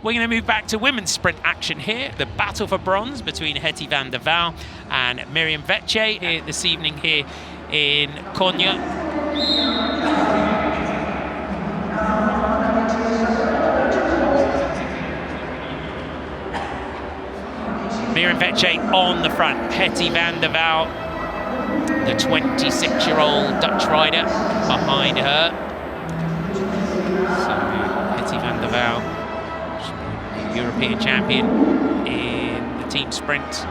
We're going to move back to women's sprint action here. The battle for bronze between Hetty van der Waal and Miriam Vecce here this evening here in Konya. Miriam Vecce on the front, Hetty van der Waal, the 26-year-old Dutch rider, behind her. So Hetty van der Waal, European champion in the team sprint.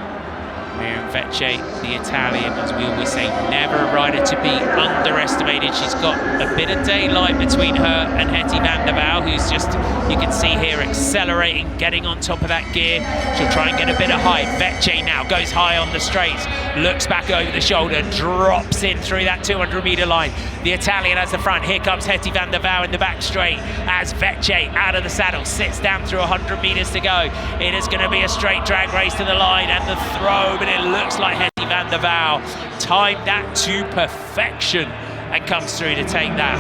Miriam Vecce, the Italian, as we always say, never a rider to be underestimated. She's got a bit of daylight between her and Hetty van der Waal, who's just, you can see here, accelerating, getting on top of that gear. She'll try and get a bit of height. Vecce now goes high on the straights, looks back over the shoulder, drops in through that 200-meter line. The Italian has the front. Here comes Hetty van der Waal in the back straight as Vecce out of the saddle, sits down through 100 meters to go. It is going to be a straight drag race to the line and the throw, but it looks like Hetty van der Waal timed that to perfection and comes through to take that.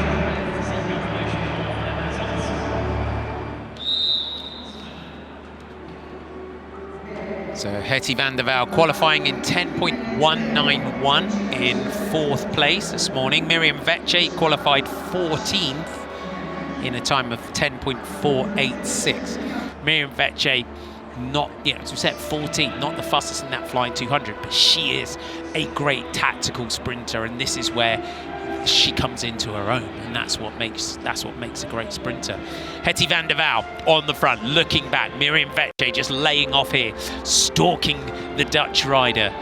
So Hetty van der Waal qualifying in 10.191 in 4th place this morning. Miriam Vecce qualified 14th in a time of 10.486. Miriam Vecce, not, as we said, 14th, not the fastest in that flying 200, but she is a great tactical sprinter, and this is where she comes into her own, and that's what makes a great sprinter. Hetty van der Waal on the front, looking back. Miriam Vecce just laying off here, stalking the Dutch rider.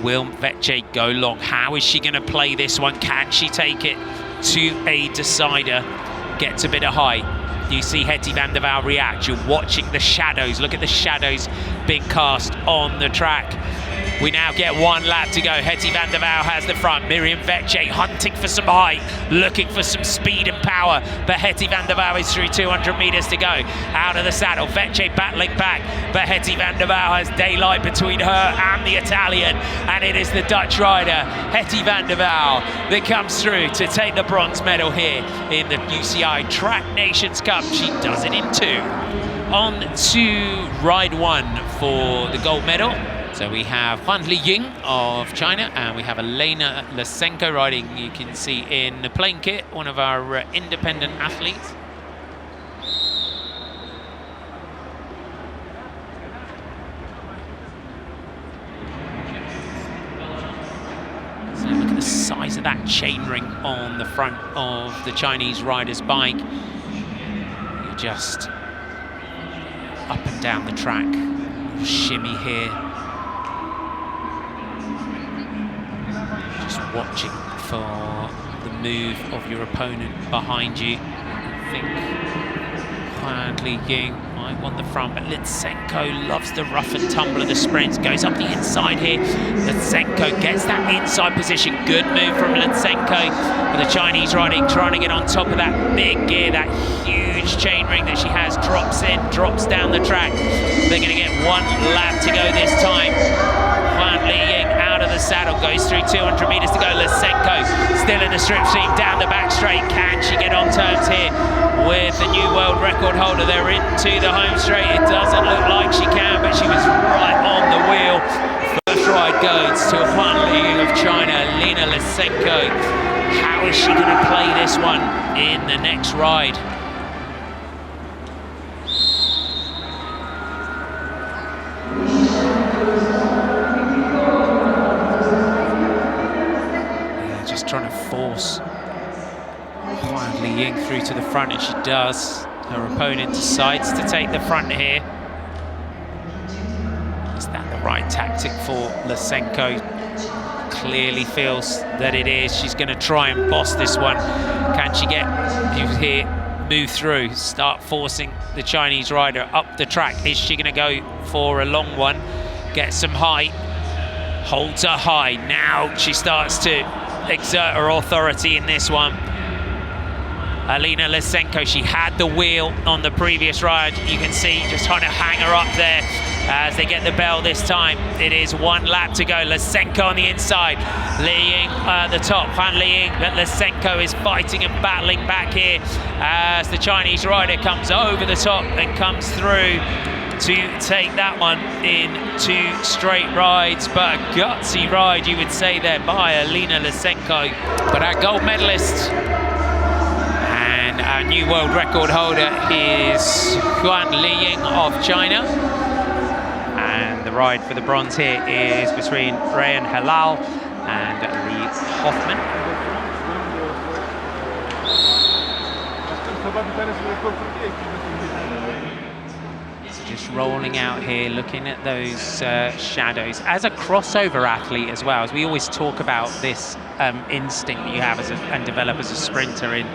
Will Vecce go long? How is she going to play this one? Can she take it to a decider? Gets a bit of height. You see Hetty van der Waal react. You're watching the shadows. Look at the shadows being cast on the track. We now get one lap to go. Hetty van der Waal has the front. Miriam Vecce hunting for some height, looking for some speed and power. But Hetty van der Waal is through 200 meters to go. Out of the saddle, Vecce battling back. But Hetty van der Waal has daylight between her and the Italian. And it is the Dutch rider, Hetty van der Waal, that comes through to take the bronze medal here in the UCI Track Nations Cup. She does it in 2. On to ride 1 for the gold medal. So we have Huan Liying of China, and we have Elena Lysenko riding, you can see in the plain kit, one of our independent athletes. So look at the size of that chain ring on the front of the Chinese rider's bike. You're just up and down the track, shimmy here. Watching for the move of your opponent behind you. I think Huan Liying might want the front, but Lysenko loves the rough and tumble of the sprints. Goes up the inside here. Lysenko gets that inside position. Good move from Lysenko. But the Chinese riding, trying to get on top of that big gear, that huge chain ring that she has. Drops in, drops down the track. They're going to get one lap to go this time. Huan Liying out of the saddle, goes through 200 meters to go. Lysenko still in the slipstream down the back straight. Can she get on terms here with the new world record holder? They're into the home straight. It doesn't look like she can, but she was right on the wheel. First ride goes to Huan Liying of China, Elena Lysenko. How is she going to play this one in the next ride? Trying to force Huan Liying through to the front, and she does. Her opponent decides to take the front here. Is that the right tactic for Lysenko? Clearly feels that it is. She's going to try and boss this one. Can she get here, move through, start forcing the Chinese rider up the track? Is she going to go for a long one, get some height, holds her high? Now she starts to exert her authority in this one. Elena Lysenko, she had the wheel on the previous ride. You can see just trying to hang her up there. as they get the bell this time. It is 1 lap to go. Lysenko on the inside, Li Ying at the top. Han Li Ying, but Lysenko is fighting and battling back here as the Chinese rider comes over the top and comes through to take that one in 2 straight rides. But a gutsy ride, you would say, there by Alina Lysenko. But our gold medalist and our new world record holder is Huan Li Ying of China. And the ride for the bronze here is between Rayan Halal and Li Hoffman. Just rolling out here, looking at those shadows. As a crossover athlete as well, as we always talk about this instinct that you have and develop as a sprinter in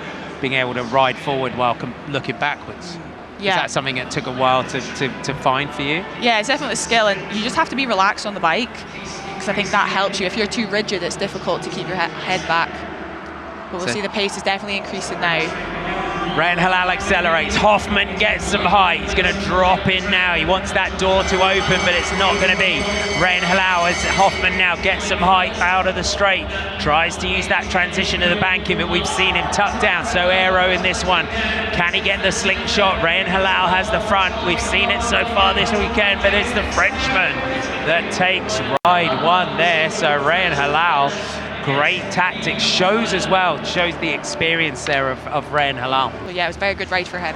being able to ride forward while looking backwards. Yeah. Is that something that took a while to find for you? Yeah, it's definitely a skill, and you just have to be relaxed on the bike, because I think that helps you. If you're too rigid, it's difficult to keep your head back. But we'll see the pace is definitely increasing now. Rayan Halal accelerates. Hoffman gets some height. He's going to drop in now. He wants that door to open, but it's not going to be. Rayan Halal, as Hoffman now gets some height out of the straight, tries to use that transition to the banking, but we've seen him tuck down. So aero in this one. Can he get the slingshot? Rayan Halal has the front. We've seen it so far this weekend, but it's the Frenchman that takes ride 1 there. So Rayan Halal, great tactics, shows as well, shows the experience there of Rayan Halal. Well, yeah, it was a very good ride for him.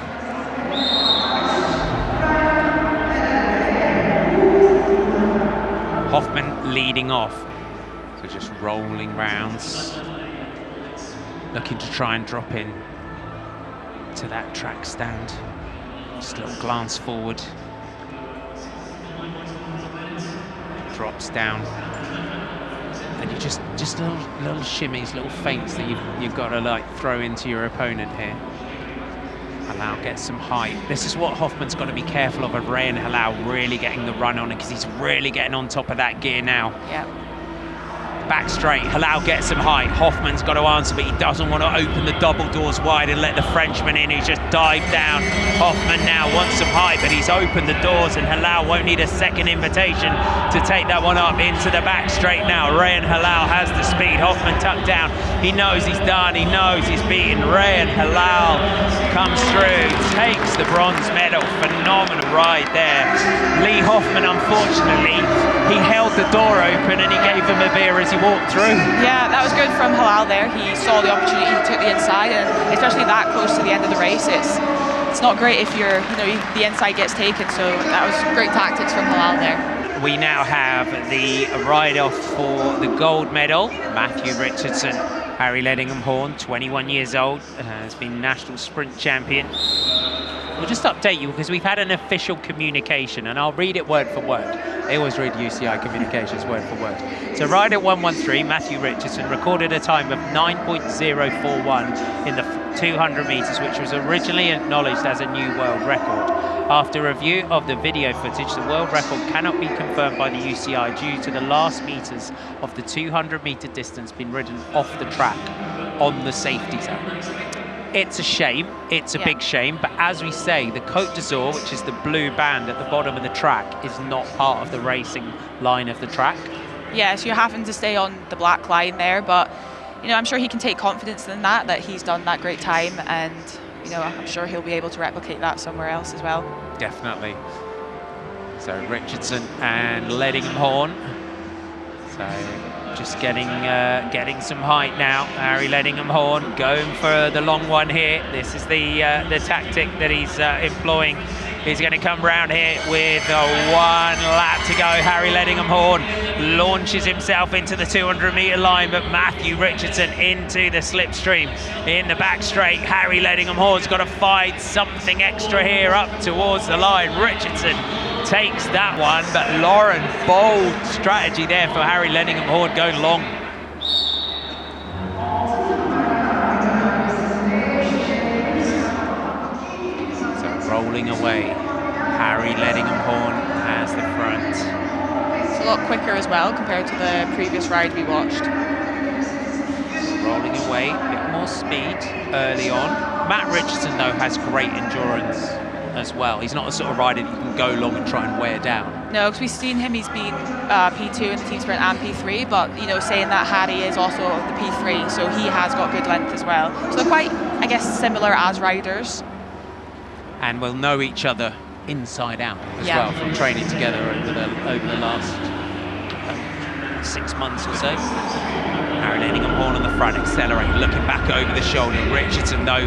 Hoffman leading off, so just rolling rounds, looking to try and drop in to that track stand. Just a little glance forward, drops down. And you just little shimmies, little feints that you've got to like throw into your opponent here. Halal gets some height. This is what Hoffman's got to be careful of Rayan Halal really getting the run on it, because he's really getting on top of that gear now. Yeah. Back straight, Halal gets some height. Hoffman's got to answer, but he doesn't want to open the double doors wide and let the Frenchman in, who's just dived down. Hoffman now wants some height, but he's opened the doors, and Halal won't need a second invitation to take that one up into the back straight now. Rayan Halal has the speed. Hoffman tucked down. He knows he's done. He knows he's beaten. Rayan Halal comes through, takes the bronze medal. Phenomenal ride there. Li Hoffman, unfortunately, he held the door open and he gave him a beer as he walked through. Yeah, that was good from Halal there. He saw the opportunity, he took the inside, and especially that close to the end of the race, it's not great if the inside gets taken. So that was great tactics from Halal there. We now have the ride-off for the gold medal. Matthew Richardson, Harry Ledingham-Horn, 21 years old, has been national sprint champion. We'll just update you because we've had an official communication, and I'll read it word for word. They always read UCI communications word for word. So rider 113, Matthew Richardson, recorded a time of 9.041 in the 200 meters, which was originally acknowledged as a new world record. After review of the video footage, the world record cannot be confirmed by the UCI due to the last meters of the 200-meter distance being ridden off the track on the safety zone. It's a shame, it's a big shame, but as we say, the Côte d'Azur, which is the blue band at the bottom of the track, is not part of the racing line of the track. Yeah, so you're having to stay on the black line there, but I'm sure he can take confidence in that he's done that great time, and I'm sure he'll be able to replicate that somewhere else as well. Definitely. So Richardson and Ledingham-Horn. So just getting some height now. Harry Ledingham-Horn going for the long one here. This is the tactic that he's employing. He's going to come round here with 1 lap to go. Harry Ledingham-Horn launches himself into the 200-meter line, but Matthew Richardson into the slipstream in the back straight. Harry Ledingham-Horn's got to find something extra here up towards the line. Richardson takes that one, but Lauren, bold strategy there for Harry Ledingham-Horn going long. Rolling away, Harry Ledingham-Horn has the front. It's a lot quicker as well compared to the previous ride we watched. Rolling away, a bit more speed early on. Matt Richardson though has great endurance. as well. He's not the sort of rider that you can go long and try and wear down. No, because we've seen him, he's been P2 in the team sprint and P3, but you know, saying that, Harry is also the P3, so he has got good length as well. So they're quite, I guess, similar as riders. And will know each other inside out as well from training together over the last 6 months or so. Harry Ledingham-Horn on the front, accelerating, looking back over the shoulder. Richardson, though,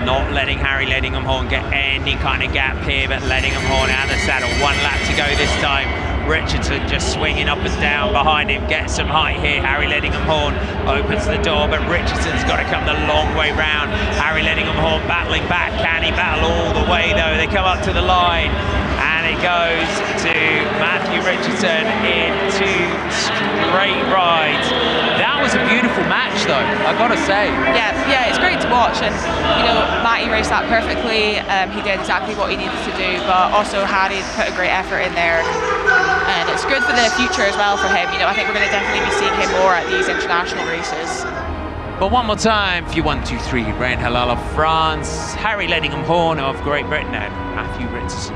not letting Harry Ledingham-Horn get any kind of gap here, but Ledingham-Horn out of the saddle. 1 lap to go this time. Richardson just swinging up and down behind him, gets some height here. Harry Ledingham-Horn opens the door, but Richardson's got to come the long way round. Harry Ledingham-Horn battling back. Can he battle all the way, though? They come up to the line, and it goes to Matthew Richardson in 2 straight rides. That was a beautiful match, though, I've got to say. Yeah, it's great to watch, and you know, Matty raced that perfectly. He did exactly what he needed to do, but also Harry put a great effort in there, and it's good for the future as well for him. You know, I think we're going to definitely be seeing him more at these international races. But one more time for you, 1, 2, 3, Ren Halal of France, Harry Ledingham-Horn of Great Britain, and Matthew Richardson